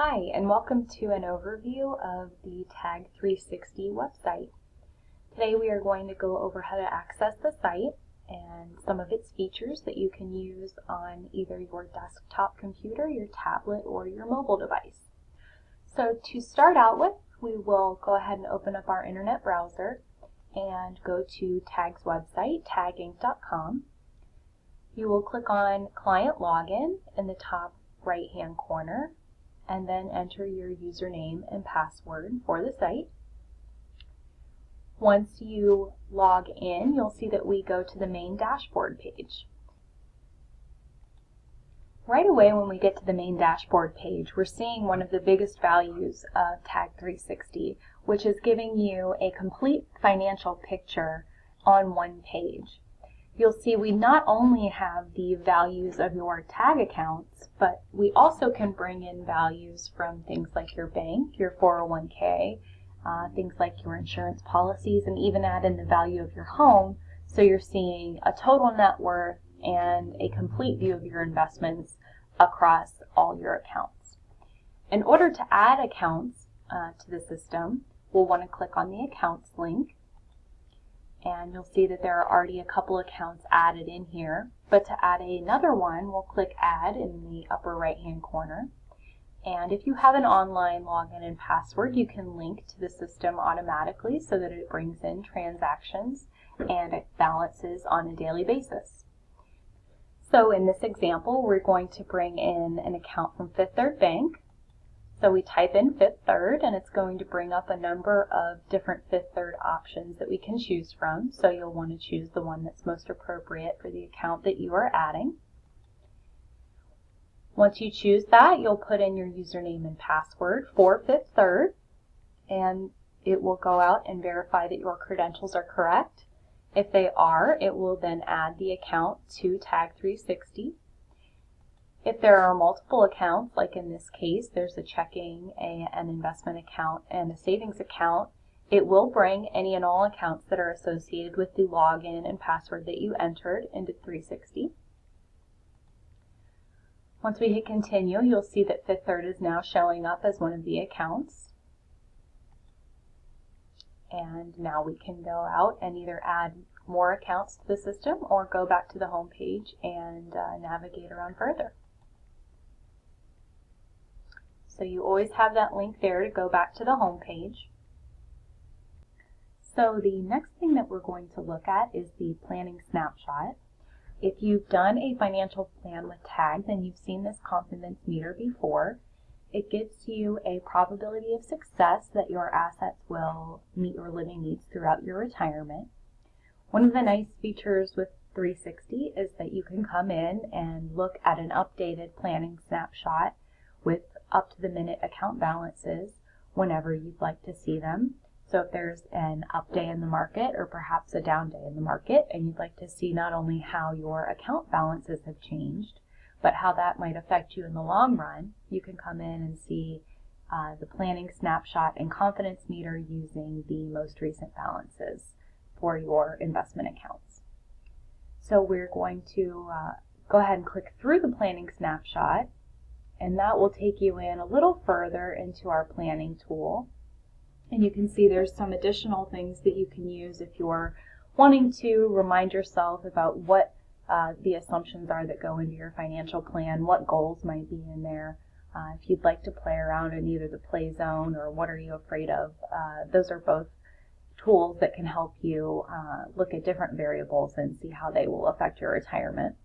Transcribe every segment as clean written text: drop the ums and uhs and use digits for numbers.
Hi, and welcome to an overview of the TAAG 360 website. Today we are going to go over how to access the site and some of its features that you can use on either your desktop computer, your tablet, or your mobile device. So to start out with, we will go ahead and open up our internet browser and go to TAAG's website, taaginc.com. You will click on Client Login in the top right-hand corner, and then enter your username and password for the site. Once you log in, you'll see that we go to the main dashboard page. Right away when we get to the main dashboard page, we're seeing one of the biggest values of TAAG 360, which is giving you a complete financial picture on one page. You'll see we not only have the values of your TAAG accounts, but we also can bring in values from things like your bank, your 401k, things like your insurance policies, and even add in the value of your home, so you're seeing a total net worth and a complete view of your investments across all your accounts. In order to add accounts to the system, we'll want to click on the Accounts link, and you'll see that there are already a couple accounts added in here. But to add another one, we'll click Add in the upper right-hand corner. And if you have an online login and password, you can link to the system automatically so that it brings in transactions and balances on a daily basis. So in this example, we're going to bring in an account from Fifth Third Bank. So we type in Fifth Third, and it's going to bring up a number of different Fifth Third options that we can choose from. So you'll want to choose the one that's most appropriate for the account that you are adding. Once you choose that, you'll put in your username and password for Fifth Third, and it will go out and verify that your credentials are correct. If they are, it will then add the account to TAAG 360. If there are multiple accounts, like in this case, there's a checking, an investment account, and a savings account, it will bring any and all accounts that are associated with the login and password that you entered into 360. Once we hit continue, you'll see that Fifth Third is now showing up as one of the accounts. And now we can go out and either add more accounts to the system or go back to the home page and navigate around further. So you always have that link there to go back to the home page. So the next thing that we're going to look at is the planning snapshot. If you've done a financial plan with TAAG, then you've seen this confidence meter before. It gives you a probability of success that your assets will meet your living needs throughout your retirement. One of the nice features with 360 is that you can come in and look at an updated planning snapshot with up-to-the-minute account balances whenever you'd like to see them. So if there's an up day in the market or perhaps a down day in the market, and you'd like to see not only how your account balances have changed, but how that might affect you in the long run, you can come in and see the planning snapshot and confidence meter using the most recent balances for your investment accounts. So we're going to go ahead and click through the planning snapshot, and that will take you in a little further into our planning tool. And you can see there's some additional things that you can use if you're wanting to remind yourself about what the assumptions are that go into your financial plan, what goals might be in there. If you'd like to play around in either the play zone or what are you afraid of, those are both tools that can help you look at different variables and see how they will affect your retirement.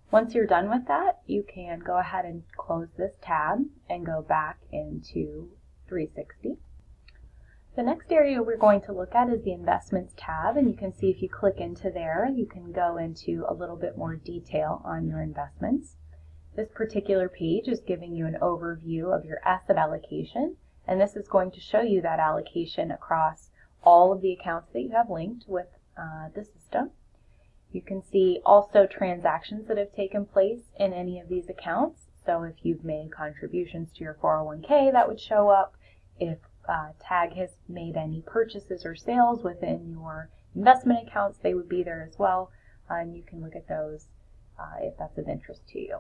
Once you're done with that, you can go ahead and close this tab and go back into 360. The next area we're going to look at is the Investments tab, and you can see if you click into there, you can go into a little bit more detail on your investments. This particular page is giving you an overview of your asset allocation, and this is going to show you that allocation across all of the accounts that you have linked with the system. You can see also transactions that have taken place in any of these accounts. So if you've made contributions to your 401k, that would show up. If TAAG has made any purchases or sales within your investment accounts, they would be there as well. And you can look at those if that's of interest to you.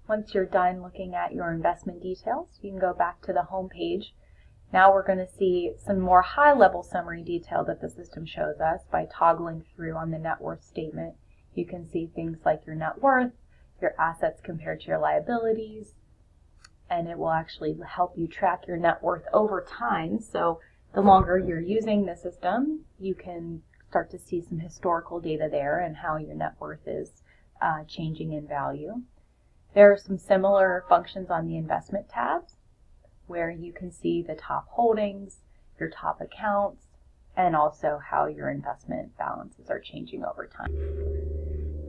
Once you're done looking at your investment details, you can go back to the home page. Now we're going to see some more high-level summary detail that the system shows us by toggling through on the net worth statement. You can see things like your net worth, your assets compared to your liabilities, and it will actually help you track your net worth over time. So the longer you're using the system, you can start to see some historical data there and how your net worth is changing in value. There are some similar functions on the investment tabs where you can see the top holdings, your top accounts, and also how your investment balances are changing over time.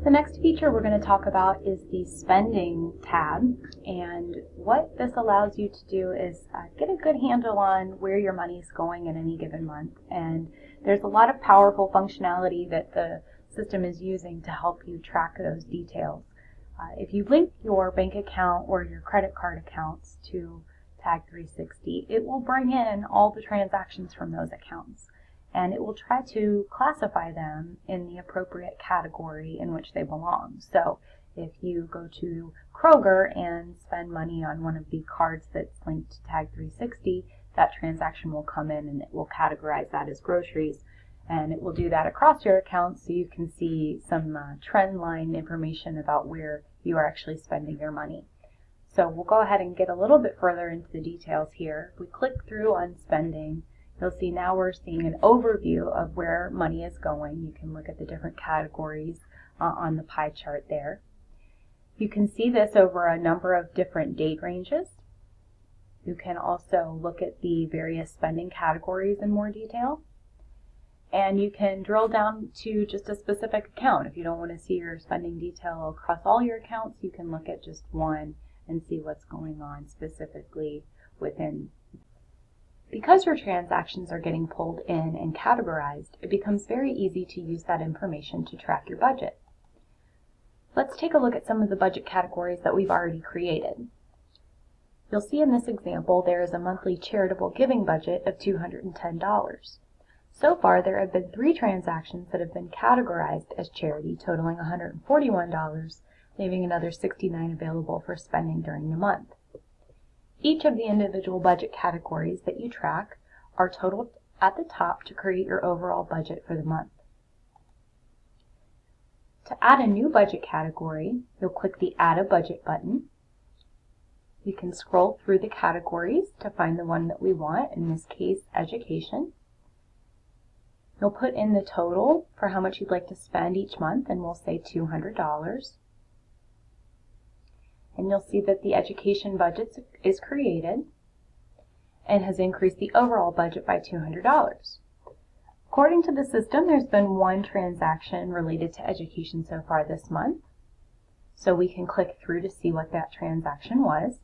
The next feature we're going to talk about is the spending tab, and what this allows you to do is get a good handle on where your money is going in any given month. And there's a lot of powerful functionality that the system is using to help you track those details. If you link your bank account or your credit card accounts to TAAG 360, it will bring in all the transactions from those accounts, and it will try to classify them in the appropriate category in which they belong. So if you go to Kroger and spend money on one of the cards that's linked to TAAG 360, that transaction will come in and it will categorize that as groceries. And it will do that across your accounts so you can see some trend line information about where you are actually spending your money. So we'll go ahead and get a little bit further into the details here. If we click through on spending, you'll see now we're seeing an overview of where money is going. You can look at the different categories on the pie chart there. You can see this over a number of different date ranges. You can also look at the various spending categories in more detail. And you can drill down to just a specific account. If you don't want to see your spending detail across all your accounts, you can look at just one and see what's going on specifically within. Because your transactions are getting pulled in and categorized, it becomes very easy to use that information to track your budget. Let's take a look at some of the budget categories that we've already created. You'll see in this example there is a monthly charitable giving budget of $210. So far there have been 3 transactions that have been categorized as charity, totaling $141, leaving another $69 available for spending during the month. Each of the individual budget categories that you track are totaled at the top to create your overall budget for the month. To add a new budget category, you'll click the Add a Budget button. You can scroll through the categories to find the one that we want, in this case, education. You'll put in the total for how much you'd like to spend each month, and we'll say $200. And you'll see that the education budget is created and has increased the overall budget by $200. According to the system, there's been 1 transaction related to education so far this month. So we can click through to see what that transaction was.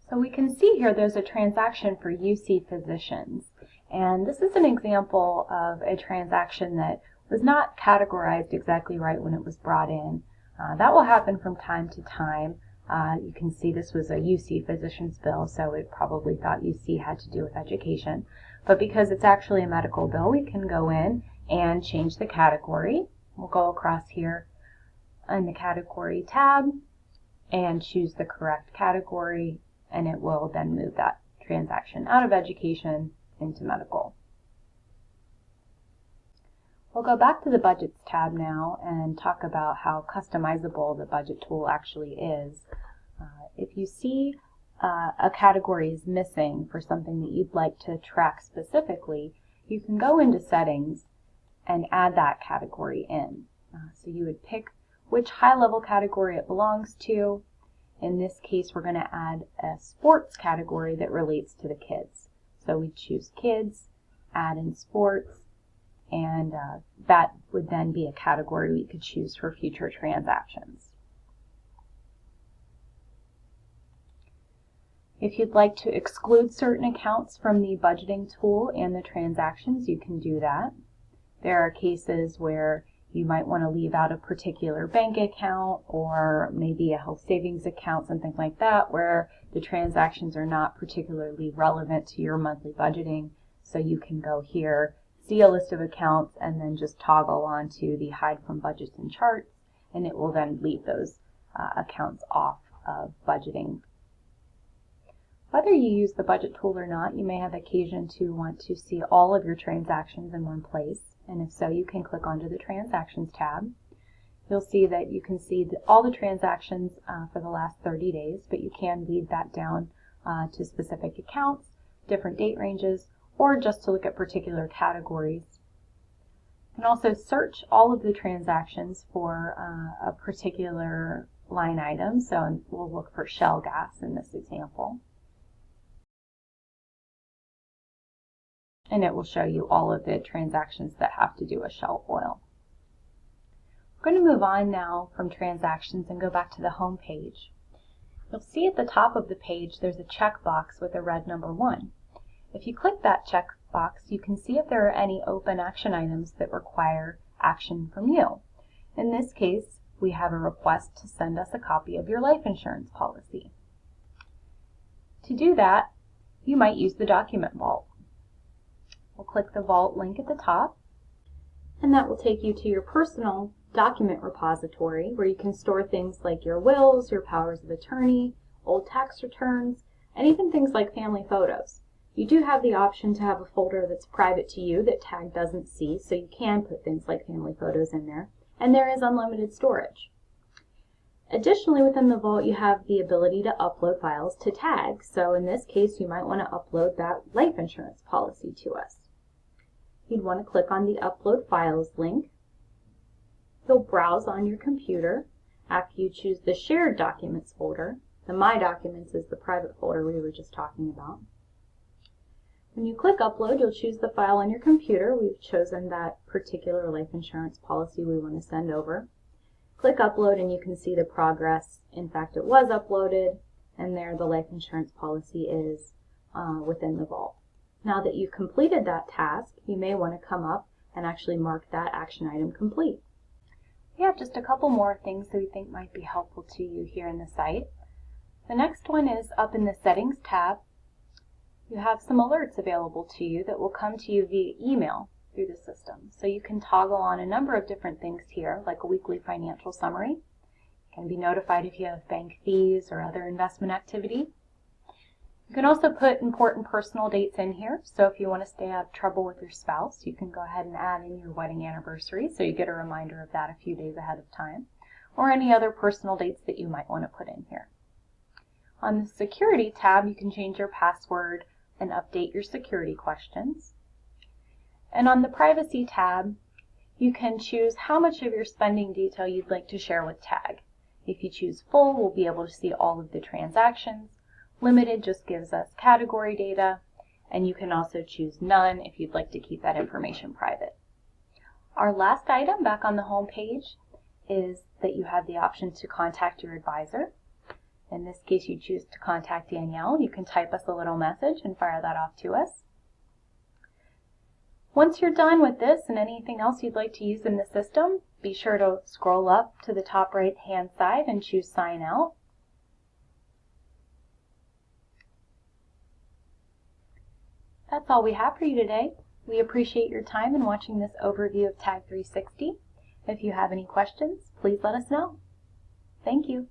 So we can see here there's a transaction for UC Physicians. And this is an example of a transaction that was not categorized exactly right when it was brought in. That will happen from time to time. You can see this was a UC Physicians bill, so it probably thought UC had to do with education. But because it's actually a medical bill, we can go in and change the category. We'll go across here in the category tab and choose the correct category, and it will then move that transaction out of education into medical. We'll go back to the Budgets tab now and talk about how customizable the budget tool actually is. If you see a category is missing for something that you'd like to track specifically, you can go into Settings and add that category in. So you would pick which high-level category it belongs to. In this case, we're going to add a sports category that relates to the kids. So we choose kids, add in sports, and that would then be a category we could choose for future transactions. If you'd like to exclude certain accounts from the budgeting tool and the transactions, you can do that. There are cases where you might want to leave out a particular bank account or maybe a health savings account, something like that, where the transactions are not particularly relevant to your monthly budgeting. So you can go here, see a list of accounts and then just toggle onto the hide from budgets and charts, and it will then leave those accounts off of budgeting. Whether you use the budget tool or not, you may have occasion to want to see all of your transactions in one place, and if so, you can click onto the Transactions tab. You'll see that you can see all the transactions for the last 30 days, but you can lead that down to specific accounts, different date ranges, or just to look at particular categories. You can also search all of the transactions for a particular line item, so we'll look for Shell gas in this example. And it will show you all of the transactions that have to do with Shell oil. We're going to move on now from transactions and go back to the home page. You'll see at the top of the page there's a checkbox with a red number 1. If you click that checkbox, you can see if there are any open action items that require action from you. In this case, we have a request to send us a copy of your life insurance policy. To do that, you might use the document vault. We'll click the vault link at the top, and that will take you to your personal document repository where you can store things like your wills, your powers of attorney, old tax returns, and even things like family photos. You do have the option to have a folder that's private to you that TAAG doesn't see, so you can put things like family photos in there, and there is unlimited storage. Additionally, within the vault you have the ability to upload files to TAAG, so in this case you might want to upload that life insurance policy to us. You'd want to click on the Upload Files link. You'll browse on your computer. After you choose the Shared Documents folder, the My Documents is the private folder we were just talking about. When you click Upload, you'll choose the file on your computer. We've chosen that particular life insurance policy we want to send over. Click Upload and you can see the progress. In fact, it was uploaded, and there the life insurance policy is within the vault. Now that you've completed that task, you may want to come up and actually mark that action item complete. We have just a couple more things that we think might be helpful to you here in the site. The next one is up in the Settings tab. You have some alerts available to you that will come to you via email through the system. So you can toggle on a number of different things here, like a weekly financial summary. You can be notified if you have bank fees or other investment activity. You can also put important personal dates in here, so if you want to stay out of trouble with your spouse, you can go ahead and add in your wedding anniversary, so you get a reminder of that a few days ahead of time, or any other personal dates that you might want to put in here. On the Security tab, you can change your password and update your security questions. And on the Privacy tab, you can choose how much of your spending detail you'd like to share with TAAG. If you choose Full, we'll be able to see all of the transactions. Limited just gives us category data, and you can also choose None if you'd like to keep that information private. Our last item back on the home page is that you have the option to contact your advisor. In this case, you choose to contact Danielle. You can type us a little message and fire that off to us. Once you're done with this and anything else you'd like to use in the system, be sure to scroll up to the top right-hand side and choose Sign Out. That's all we have for you today. We appreciate your time in watching this overview of TAAG 360. If you have any questions, please let us know. Thank you.